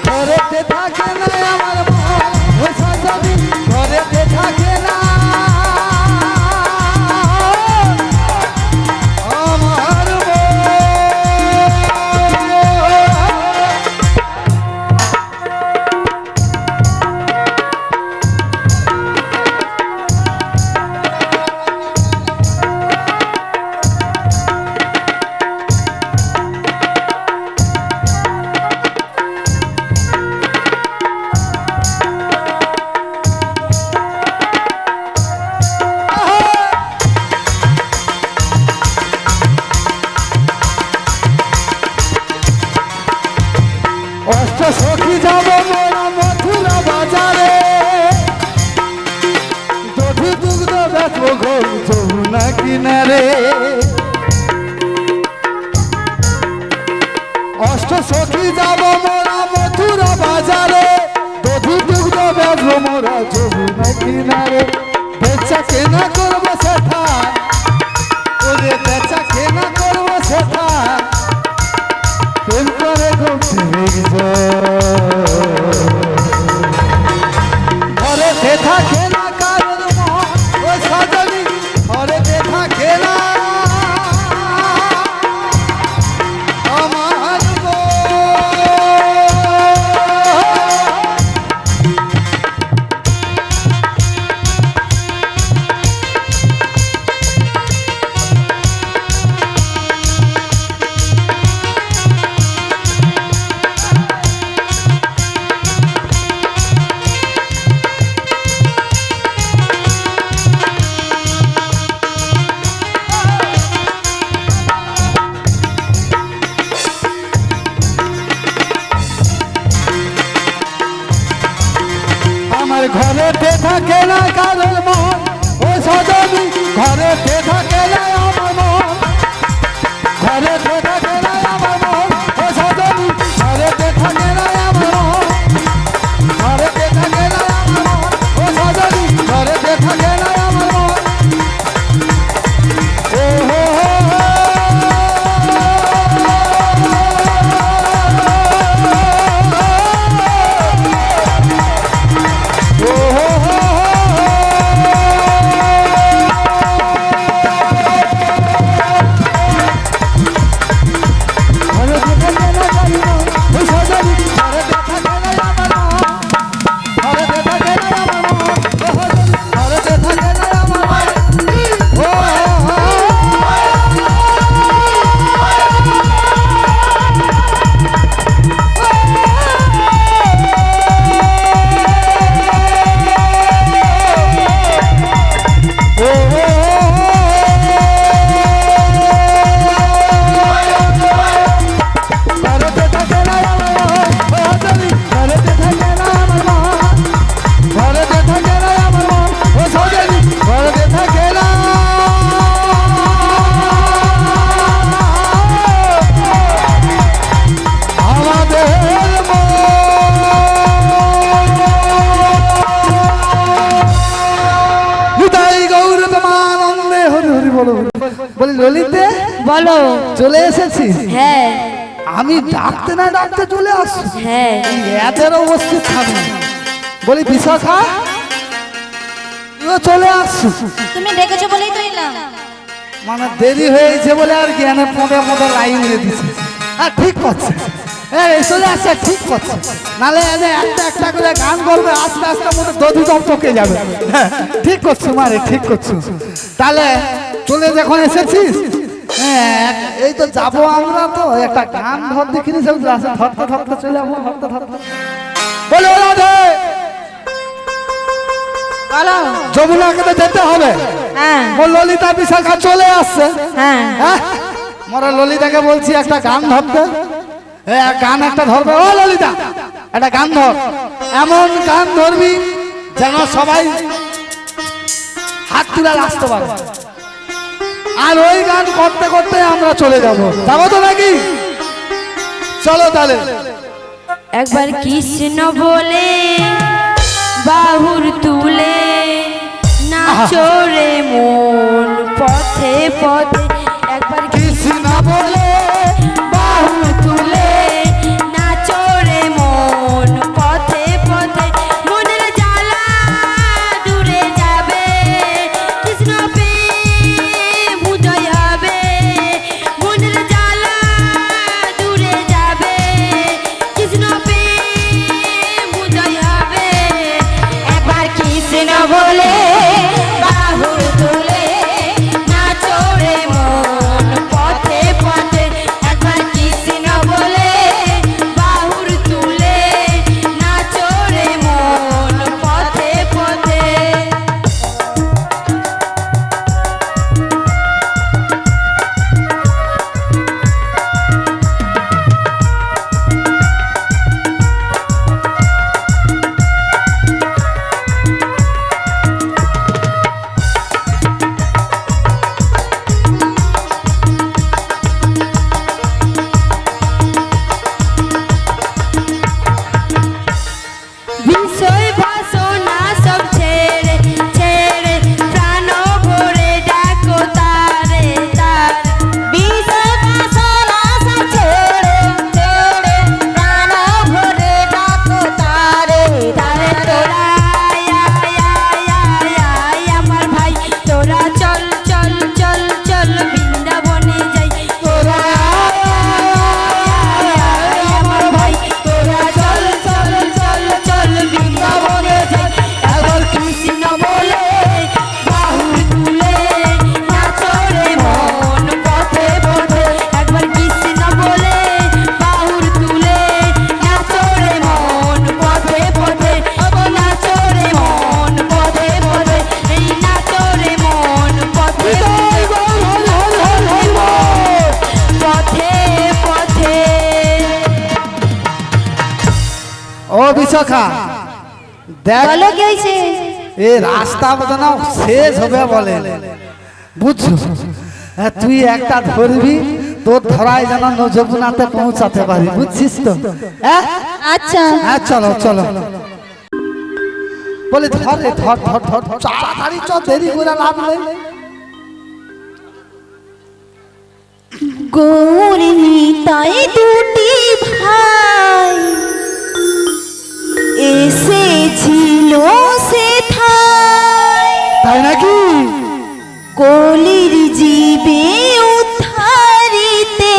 ঘরেতে থাকে না আমার মন ও সাজাবি ঘরেতে থাকে না আমার সখী যাব মোরা মথুরা বাজারে দধি দুগ্ধ বেচবো ঘর যমুনা কিনারে অষ্ট সখী যাব মোরা মথুরা বাজারে দধি দুগ্ধ বেচবো মোরা যমুনা কিনারে বেচা কেনা করবো সেটা ওরে বেচা কেনা করবো সেটা প্রেম করে ঘরেতে থাকে না কারোর মন ও সাজাবি ঘরেতে থাকে না আমার ঘরেতে থাকে না কারোর মন ও সাজাবি ঘরেতে থাকে না আমার মন ঘরেতে থাকে না আমার মন ও সাজাবি ঘরেতে থাকে না আমার মন ঘরেতে থাকে না আমার মন ও সাজাবি ঘরেতে থাকে না আমার মন ও হো বলি ললিতে বলো চলে এসেছি হ্যাঁ আমি ডাকতে না ডাকতে চলে আসছি হ্যাঁ এদের অবস্থিত থাকবে বলি বিশাখা তুইও চলে আসছিস তুমি ডেকেছো বলেই তো এলাম মানে দেরি হয়েছে বলে আর জ্ঞানে পদে পদে লাইন দিয়ে দিছে হ্যাঁ ঠিক করছে চলে আসছে ঠিক করছে নালে একটা একটা করে গান করবে আস্তে আস্তে মনে দধি দম চকে যাবে ঠিক করছো মারে ঠিক করছো তাহলে চলে যখন এসেছিস হ্যাঁ এই তো যাবো আমরা তো একটা গান ধর দেখিনি সব ধরতে ধরতে চলে যাবো ধরতে ধরতে বলে রাধে বলো যমুনাকে তো যেতে হবে হ্যাঁ ললিতা বিশাখা চলে আসছে হ্যাঁ মোরা ললিতাকে বলছি একটা গান ধরতে গান একটা ধরবে ও ললিতা একটা গান ধর এমন গান ধরবি যেন সবাই হাত তুলে আসতে পারে আর ওই গান করতে করতে আমরা চলে যাবো তো নাকি চলো তাহলে একবার কৃষ্ণ বলে বাহুর তুলে নাচো রে মন পথে পথে একবার কৃষ্ণ বলে বাহুর তুলে বিশাখা দেখ বলো কি হয়েছে? এই রাস্তা বোধ শেষ হবে বলে বুঝছো হ্যাঁ, তুই একটা ধরবি তোর ধরাই যেন নজবুনাতে পৌঁছাতে পারি বুঝছিস তো হ্যাঁ আচ্ছা হ্যাঁ চলো চলো বলে ধর রে ধর ধর ধর ধর, তাড়াতাড়ি চ দেরি করে লাভ নেই গৌর নিতাই দুটি ভাই এসেছিল সেথায়, তাই নাকি কলির জীবে উদ্ধারিতে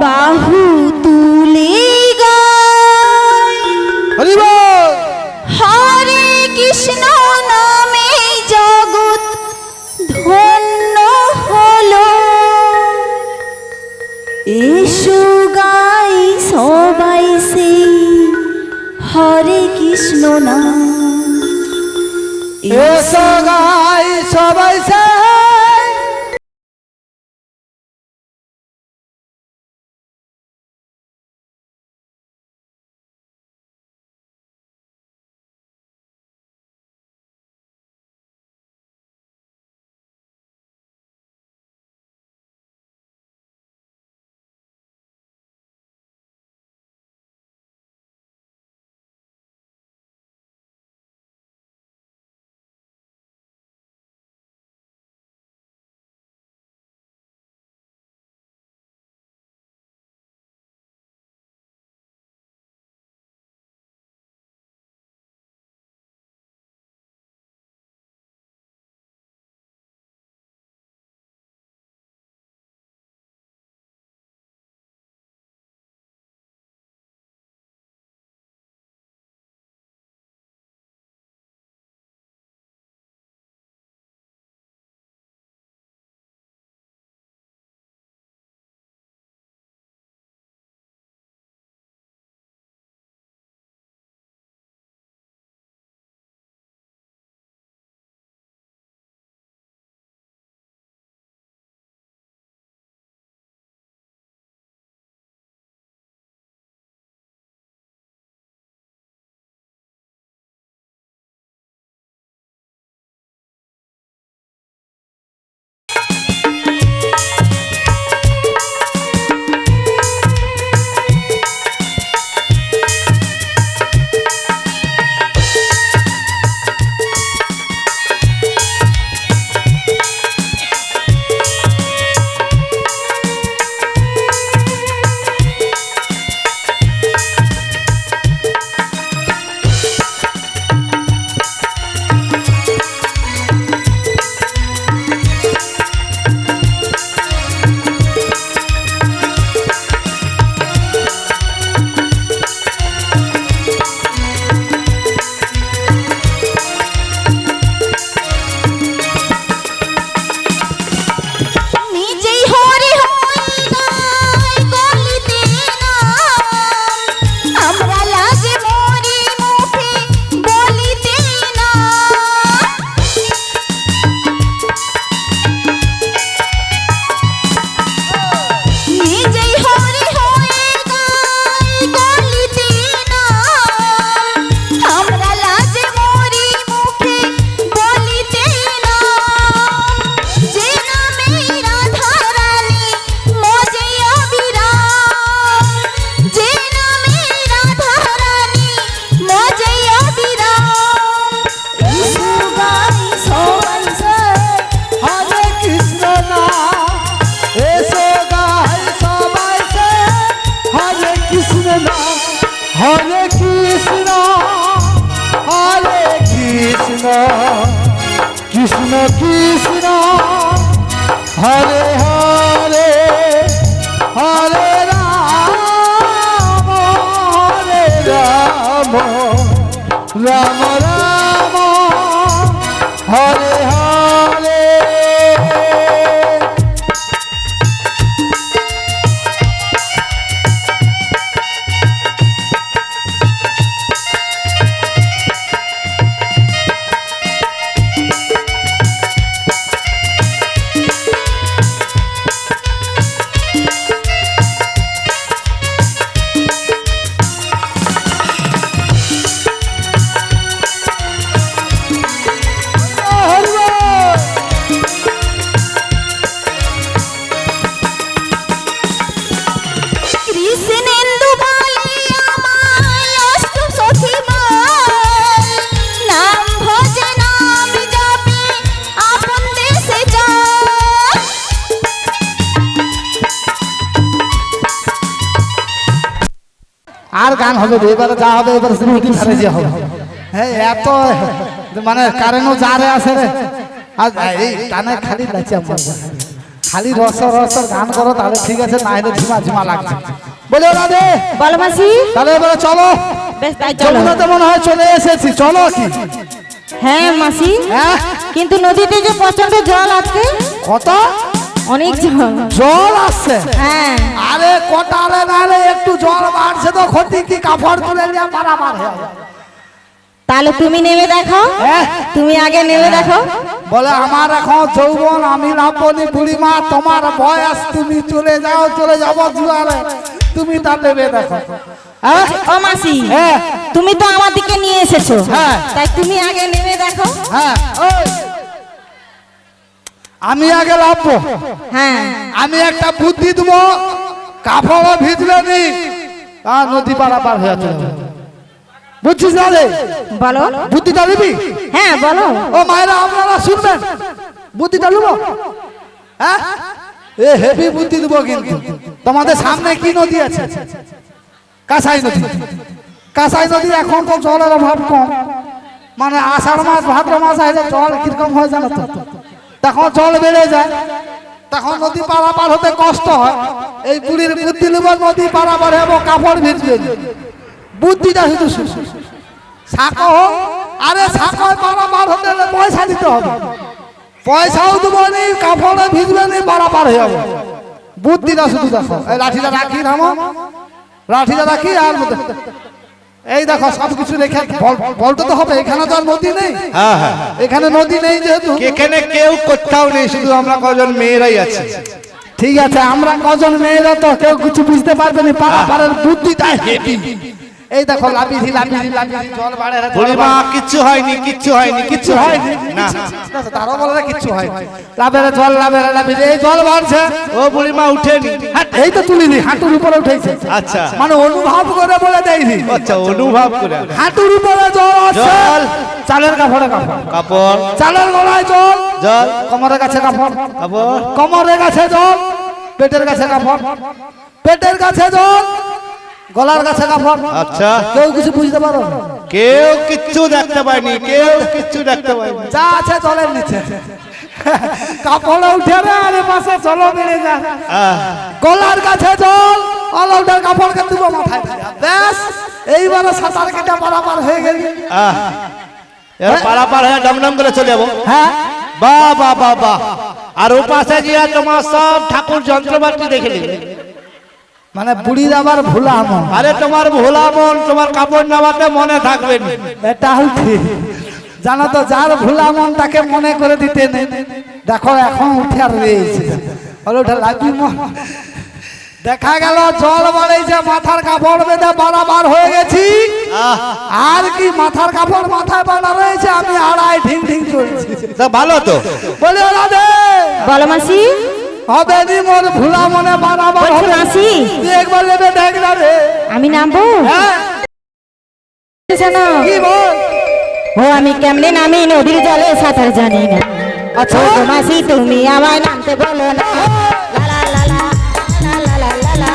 বাহু তুলে গায়। হরি বল হরে কৃষ্ণ নামে জগৎ ধন্য হলো, এসো গাই সবাই সে হরে কৃষ্ণ নাম। এসো গাই সবাই সে হরে কৃষ্ণ কৃষ্ণ কৃষ্ণ হরে হরে হরে রাম রাম রাম রাম হরে হরে আর গান হবে না, এবারে যা হবে এবারে নদীর ধারে যে হবে। হ্যাঁ এত মানে কারেন্টও যা রে আছে রে, আর এই টানে খালি নাচি আমার খালি রসর গান করো তাহলে ঠিক আছে, না হলে ঝিমা ঝিমা লাগছে। বলে রাধে বলো মাসি। তাহলে এবারে চলো, বেশ তাই চলো। যমুনাতে মনে হয় চলে এসেছি, চলো কি? হ্যাঁ মাসি, হ্যাঁ কিন্তু নদীতে যে প্রচন্ড জল আছে, কত অনেক জল। জল আসছে? হ্যাঁ আরে কটালে নালে একটু জল বাড়ছে তো ক্ষতি কি, কাপড় তুলে নিয়ে পারাপার হয়ে যাবে। তাহলে তুমি নেমে দেখো, হ্যাঁ? তুমি আগে নেমে দেখো। বলে আমার এখন যৌবন, আমি নাপনি বুড়িমা, তোমার বয়স, তুমি চলে যাও, চলে যাবো জুয়ারে, তুমি তা নেবে দেখো। হ্যাঁ ও মাসি, হ্যাঁ তুমি তো আমার দিকে নিয়ে এসেছো, হ্যাঁ। তাই তুমি আগে নেমে দেখো। হ্যাঁ ওই, আমি আগে লাভবো। হ্যাঁ আমি একটা বুদ্ধি দেবো, কাপড়ও ভিজবে নি, আর নদী পারাপার হয়ে চলে। বুঝছিস না রে? বলো। বুদ্ধিটা দিবি? হ্যাঁ বলো। ও মায়েরা আপনারা শুনবেন, বুদ্ধিটা নেবো। হ্যাঁ এ হেভি বুদ্ধি দেবো, কিন্তু তোমাদের সামনে কি নদী আছে? কাঁসাই নদী। কাঁসাই নদী এখন তো জলের অভাব কম, মানে আষাঢ় মাস ভাদ্র মাস আসলে জল কিরকম হয় জানো তো, তখন জল বেড়ে যায়, তখন নদী পারাপার হতে কষ্ট হয়। এই বুড়ির বুদ্ধি নেব, নদী পারাপার হবো, কাপড় ভিজবে। বুদ্ধিটা শুধু সাঁকো হোক, আরে সাঁকো পারাপার হতে হলে পয়সা দিতে হবে, পয়সাও দেবো নি, কাপড়ে ভিজবে নি, পারাপার হয়ে যাবো। বুদ্ধিটা শুধু দেখো। এই লাঠিটা রাখি, নামো লাঠিটা রাখি, আর এই দেখো সবকিছু রেখে বলতে তো হবে। এখানে তো আর নদী নেই, এখানে নদী নেই যেহেতু, এখানে কেউ কোথাও নেই, শুধু আমরা কজন মেয়েরাই আছি। ঠিক আছে আমরা কজন মেয়েরা তো কেউ কিছু বুঝতে পারবে না, পারাপারের বুদ্ধিটা হেভি। এই দেখো লাবিধি লাবিধি লাবিধি জল বাড়ে, বুড়িমা কিচ্ছু হয়নি, কিচ্ছু হয়নি, কিচ্ছু হয়নি না। তারও বলে না কিচ্ছু হয়, লাভের জল লাভের লাবিধি, এই জল বাড়ছে। ও বুড়িমা উঠেনি, এই তো তুলিনি, হাঁটুর উপরে উঠেছে। আচ্ছা মানে অনুভব করে বলে দেয়নি, আচ্ছা অনুভব করে। হাঁটুর উপরে জল আছে, জল, চালের কাপড়ে কাপড়, কাপড়, চালের গলায় জল, জল, কোমরের কাছে কাপড়, কাপড়, কোমরের কাছে জল, পেটের কাছে কাপড়, পেটের কাছে জল, গলার কাছে কাপড়। আচ্ছা কেউ কিছু বুঝতে পারো? কেউ কিচ্ছু দেখতে পায়নি, কেউ কিচ্ছু দেখতে পায়নি। যা আছে জলের নিচে, কাপড়ে উঠে রে, আরে পাশে জল বেড়ে যায়। গলার কাছে জল, অলৌটার কাপড়কে দেবো মাথায়, ব্যাস এইবারে সাঁতার কেটে পারাপার হয়ে গেল। এবার পারাপার হয়ে ডমডম করে চলে যাবো। হ্যাঁ বাহ বাহ বাহ বাহ। আর ও পাশে গিয়ে তোমার সব ঠাকুর যন্ত্রপাতি দেখে নিবে। মানে বুড়ির আবার ভোলা মন, আরে তোমার ভোলা মন, তোমার কাপড় নামাতে মনে থাকবে না। এটাও ঠিক। জানো তো যার ভোলা মন তাকে মনে করে দিতে নেই। দেখো এখন উঠে আর রয়েছে, ওটা লাগি মন। দেখা গেল জল বাড়াইছে, মাথার কাপড় বেঁধে বাড়াবার হয়ে গেছি। আর কি মাথার কাপড় মাথায় বাঁধা রয়েছে, আমি আড়াই ঢিং ঢিং চলছি। তা ভালো তো। বলে রাধে বলো মাসি। হবে নি মোর ভোলা মনে বাড়াবার বলছি হবে। মাসি, তুই একবার নেবে দেখ না রে। আমি নামবো? হ্যাঁ শোনো, কি বল? ও আমি কেমনে নামি, নদীর জলে সাঁতার জানি না। আচ্ছা ও মাসি তুমি আমায় নামতে বলো না। লা লা লা লা, লা লা লা লা লা,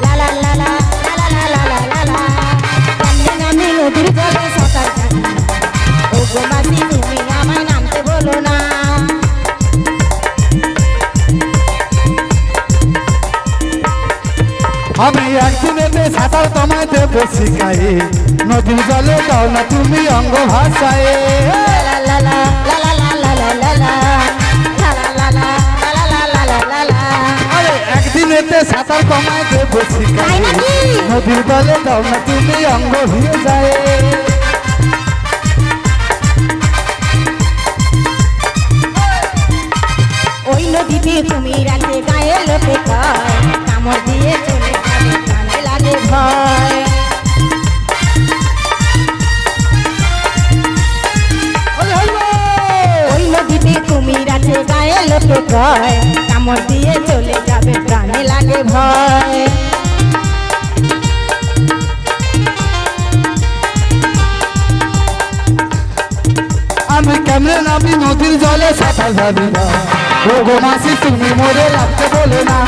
লা লা লা লা, লা লা লা লা লা লা। কেমনে নামি নদীর জলে সাঁতার জানি না। ও গো মাসি তুমি আমায় নামতে বলো না। আমি একদিনেতে সাঁতার তোমায় দেবো শিখাই, নদীর জলে দাও না তুমি অঙ্গ ভাষায়। লা লা লা, লা লা লা লা লা লা লা, লা লা লা লা, লা লা লা লা লা লা। আরে একদিনেতে সাঁতার তোমায় দেবো শিখাই, তাই নাকি? নদীর জলে দাও না তুমি অঙ্গ ভিজে যায়। ওই নদীতে তুমি রাতে গায়ে লোকে কয়, কামড় দিয়ে চলে যাবে প্রাণে লাগে ভয়। ওই নদীতে তুমি রাতে গায়ে লোকে কয়, কামড় দিয়ে চলে যাবে প্রাণে লাগে ভয়। আমি কেমনে নামি নদীর জলে সাঁতার জানি না। ও গো মাসি তুমি মোরে লাগতে বলে না।